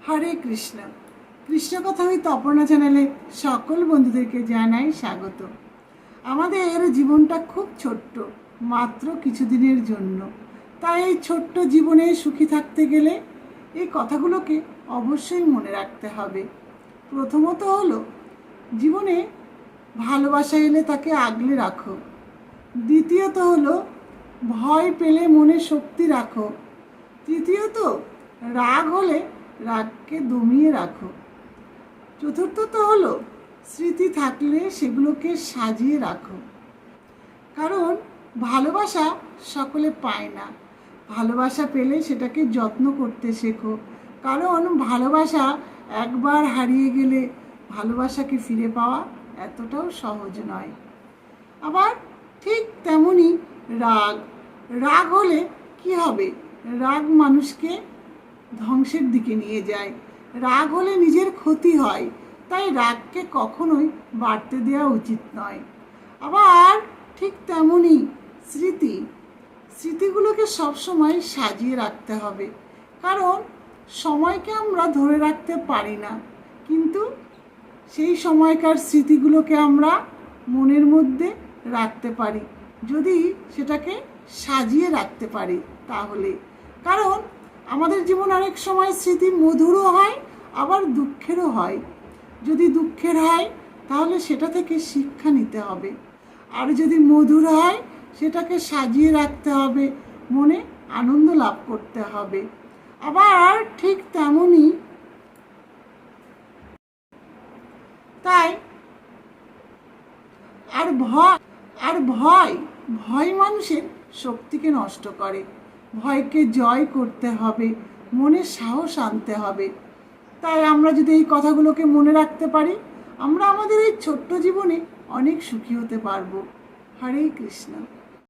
হরে কৃষ্ণ। কৃষ্ণ কথা ওই তপনা চ্যানেলে সকল বন্ধুদেরকে জানাই স্বাগত। আমাদের জীবনটা খুব ছোট্ট, মাত্র কিছুদিনের জন্য। তাই এই ছোট্ট জীবনে সুখী থাকতে গেলে এই কথাগুলোকে অবশ্যই মনে রাখতে হবে। প্রথমত হলো, জীবনে ভালোবাসা এলে তাকে আগলে রাখো। দ্বিতীয়ত হলো, ভয় পেলে মনে শক্তি রাখো। তৃতীয়ত, রাগ হলে রাগকে দমিয়ে রাখো। চতুর্থত হলো, স্মৃতি থাকলে সেগুলোকে সাজিয়ে রাখো। কারণ ভালোবাসা সকলে পায় না। ভালোবাসা পেলে সেটাকে যত্ন করতে শেখো। কারণ ভালোবাসা একবার হারিয়ে গেলে ভালোবাসাকে ফিরে পাওয়া এতটাও সহজ নয়। আবার ঠিক তেমনই রাগ হলে কি হবে? রাগ মানুষকে ধ্বংসের দিকে নিয়ে যায়। রাগ হলে নিজের ক্ষতি হয়। তাই রাগকে কখনোই বাড়তে দেওয়া উচিত নয়। আবার ঠিক তেমনই স্মৃতিগুলোকে সবসময় সাজিয়ে রাখতে হবে। কারণ সময়কে আমরা ধরে রাখতে পারি না, কিন্তু সেই সময়কার স্মৃতিগুলোকে আমরা মনের মধ্যে রাখতে পারি, যদি সেটাকে সাজিয়ে রাখতে পারি তাহলে। কারণ আমাদের জীবন অনেক সময় স্মৃতি মধুরও হয়, আবার দুঃখেরও হয়। যদি দুঃখের হয় তাহলে সেটা থেকে শিক্ষা নিতে হবে, আর যদি মধুর হয় সেটাকে সাজিয়ে রাখতে হবে, মনে আনন্দ লাভ করতে হবে। আবার ঠিক তেমনই তাই ভয় মানুষের শক্তিকে নষ্ট করে। ভয়কে জয় করতে হবে, মনে সাহস আনতে হবে। তাই আমরা যদি এই কথাগুলোকে মনে রাখতে পারি, আমরা আমাদের এই ছোট্ট জীবনে অনেক সুখী হতে পারবো। হরে কৃষ্ণ।